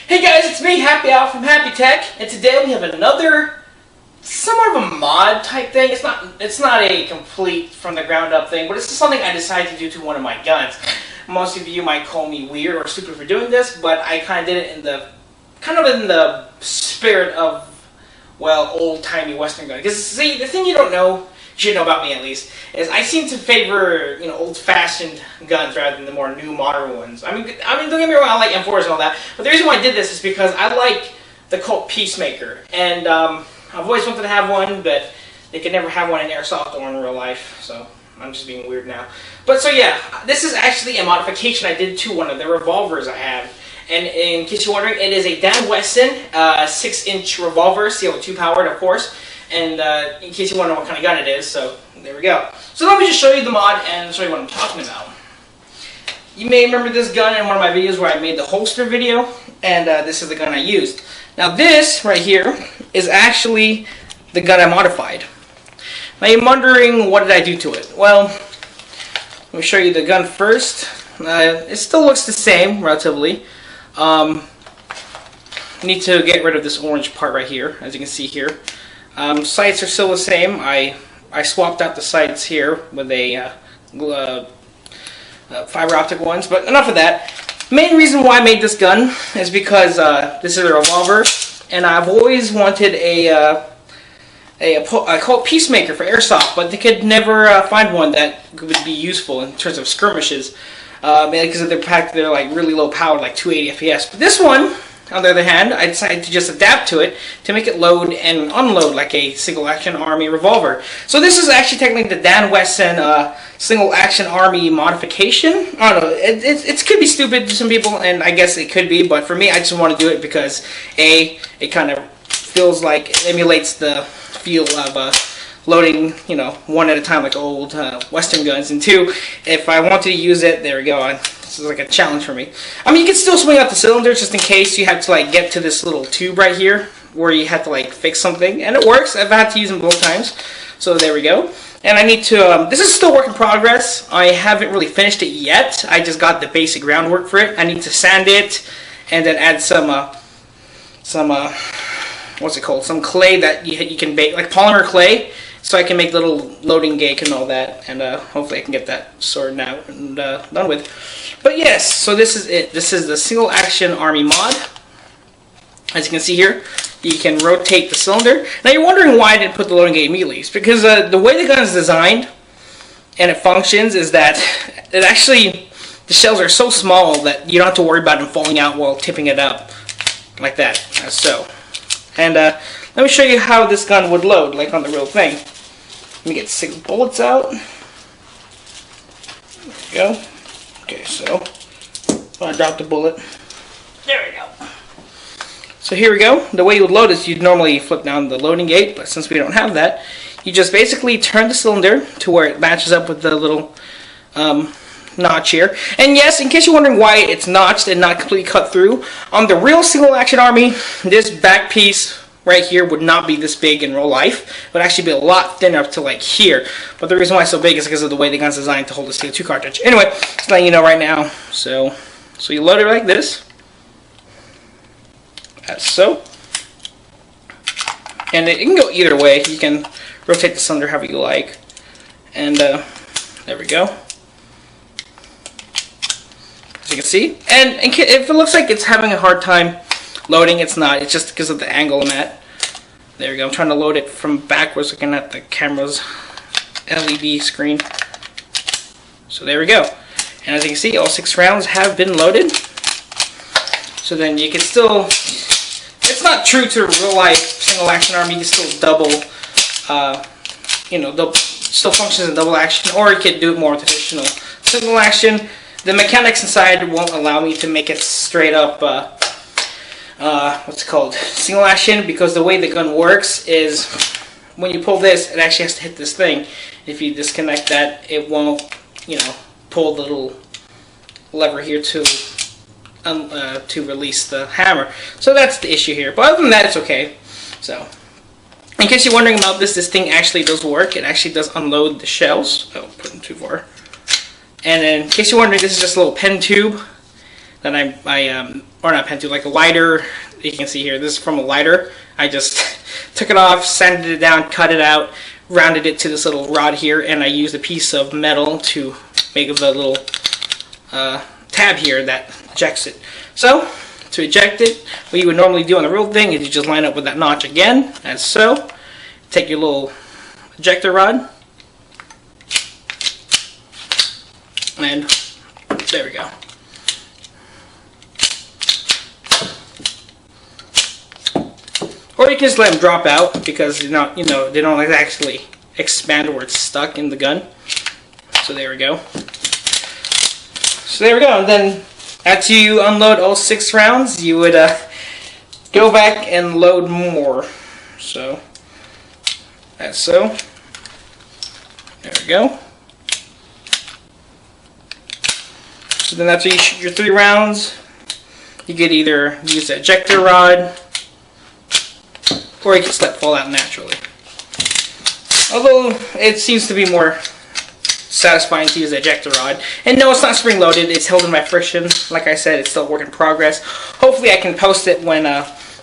Hey guys, it's me, Happy out from Happy-tec, and today we have another somewhat of a mod type thing. It's not a complete from the ground up thing, but it's just something I decided to do to one of my guns. Most of you might call me weird or stupid for doing this, but I kind of did it in the spirit of, well, old-timey Western gun. Because see, the thing you don't know, you should know about me at least, is I seem to favor, old-fashioned guns rather than the more new modern ones. I mean, don't get me wrong, I like M4s and all that, but the reason why I did this is because I like the Colt Peacemaker, and I've always wanted to have one, but they could never have one in airsoft or in real life, so I'm just being weird now. But so yeah, this is actually a modification I did to one of the revolvers I have. And in case you're wondering, it is a Dan Wesson 6-inch revolver, CO2 powered, of course. And in case you wonder what kind of gun it is, so there we go. So let me just show you the mod and show you what I'm talking about. You may remember this gun in one of my videos where I made the holster video, and this is the gun I used. Now this right here is actually the gun I modified. Now you're wondering, what did I do to it? Well, let me show you the gun first. It still looks the same, relatively. Need to get rid of this orange part right here, as you can see here. Sights are still the same. I swapped out the sights here with a fiber optic ones, but enough of that. Main reason why I made this gun is because this is a revolver, and I've always wanted a Colt Peacemaker for airsoft, but they could never find one that would be useful in terms of skirmishes, because of they're like really low power, like 280 FPS. But this one, on the other hand, I decided to just adapt to it to make it load and unload like a single-action army revolver. So this is actually technically the Dan Wesson single-action army modification. I don't know, it could be stupid to some people, and I guess it could be, but for me, I just want to do it because A, it kind of feels like it emulates the feel of loading, one at a time like old Western guns, and two, if I wanted to use it, there we go. This is like a challenge for me. I mean, you can still swing out the cylinders just in case you have to like get to this little tube right here where you have to like fix something, and it works. I've had to use them both times, so there we go. And I need to, this is still work in progress. I haven't really finished it yet. I just got the basic groundwork for it. I need to sand it and then add some what's it called? Some clay that you can bake, like polymer clay, so I can make little loading gate and all that, and hopefully I can get that sorted out and done with. But yes, so this is it. This is the single action army mod. As you can see here, you can rotate the cylinder. Now you're wondering why I didn't put the loading gate immediately. It's because the way the gun is designed and it functions is that it actually, the shells are so small that you don't have to worry about them falling out while tipping it up like that, as so. And let me show you how this gun would load, like on the real thing. Let me get 6 bullets out. There we go. Okay, so I dropped a bullet. There we go. So here we go. The way you would load is you'd normally flip down the loading gate, but since we don't have that, you just basically turn the cylinder to where it matches up with the little notch here. And yes, in case you're wondering why it's notched and not completely cut through, on the real single action army, this back piece right here would not be this big in real life. It would actually be a lot thinner up to like here. But the reason why it's so big is because of the way the gun's designed to hold the CO2 cartridge. Anyway, just letting you know right now. So you load it like this, as so. And it can go either way. You can rotate the cylinder however you like. And there we go. As you can see, and if it looks like it's having a hard time loading, it's not. It's just because of the angle I'm at. There we go. I'm trying to load it from backwards, looking at the camera's LED screen. So there we go. And as you can see, all 6 rounds have been loaded. So then you can still, it's not true to real life single action army. You can still double, still functions in double action, or you could do it more traditional single action. The mechanics inside won't allow me to make it straight up, what's it called, single action, because the way the gun works is when you pull this, it actually has to hit this thing. If you disconnect that, it won't, pull the little lever here to release the hammer. So that's the issue here. But other than that, it's okay. So, in case you're wondering about this thing actually does work. It actually does unload the shells. Oh, putting too far. And in case you're wondering, this is just a little pen tube that I or not pen tool, like a lighter. You can see here, this is from a lighter. I just took it off, sanded it down, cut it out, rounded it to this little rod here, and I used a piece of metal to make the little tab here that ejects it. So, to eject it, what you would normally do on the real thing is you just line up with that notch again, as so. Take your little ejector rod, and there we go. Or you can just let them drop out because they don't actually expand where it's stuck in the gun. So there we go. So there we go. And then after you unload all 6 rounds, you would go back and load more. So that's so. There we go. So then after you shoot your 3 rounds, you could either use the ejector rod, or you can just let it fall out naturally. Although it seems to be more satisfying to use the ejector rod. And no, it's not spring loaded, it's held in by friction. Like I said, it's still a work in progress. Hopefully I can post it when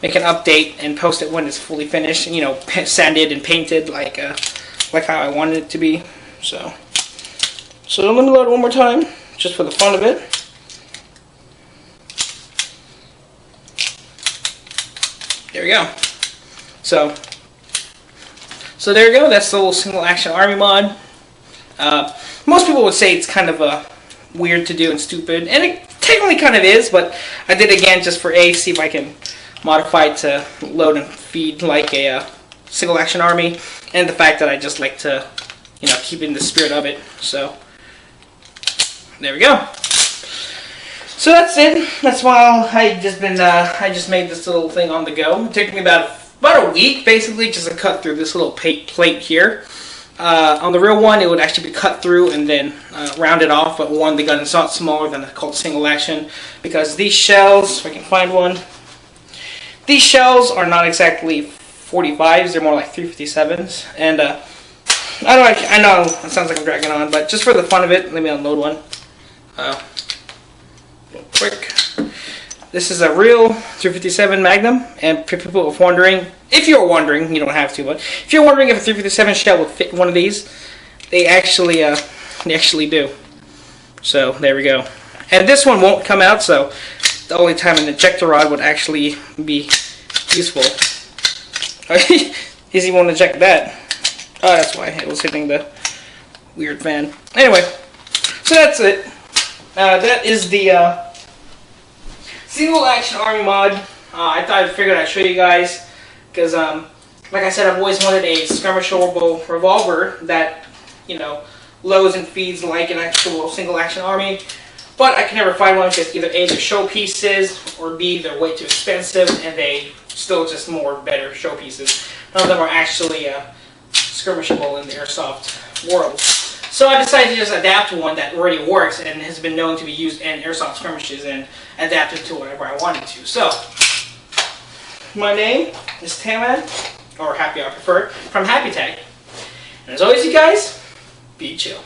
make an update and post it when it's fully finished, you know, sanded and painted like how I wanted it to be. So let me load it one more time, just for the fun of it. There we go. So there you go. That's the little single action army mod. Most people would say it's kind of weird to do and stupid, and it technically kind of is. But I did it again just for see if I can modify it to load and feed like a single action army, and the fact that I just like to, you know, keep in the spirit of it. So there we go. So that's it. That's why I just made this little thing on the go. It took me about a week, basically, just to cut through this little plate here. On the real one, it would actually be cut through and then rounded off, but the gun is not smaller than a Colt single action, because these shells, if I can find one, these shells are not exactly 45s, they're more like 357s, and I know it sounds like I'm dragging on, but just for the fun of it, let me unload one. Real quick. This is a real 357 Magnum, and for people wondering, if you're wondering, you don't have to, but if you're wondering if a 357 shell would fit one of these, they actually do. So there we go. And this one won't come out, so the only time an ejector rod would actually be useful. Easy won't eject that. Oh, that's why it was hitting the weird fan. Anyway, so that's it. That is the single action army mod. I figured I'd show you guys because, like I said, I've always wanted a skirmishable revolver that, you know, loads and feeds like an actual single action army. But I can never find one because either A, they're showpieces, or B, they're way too expensive, and they still just more better showpieces. None of them are actually skirmishable in the airsoft world. So I decided to just adapt to one that already works and has been known to be used in airsoft skirmishes and adapt it to whatever I wanted to. So, my name is Tamad, or Happy I prefer, from Happy-tec. And as always, you guys, be chill.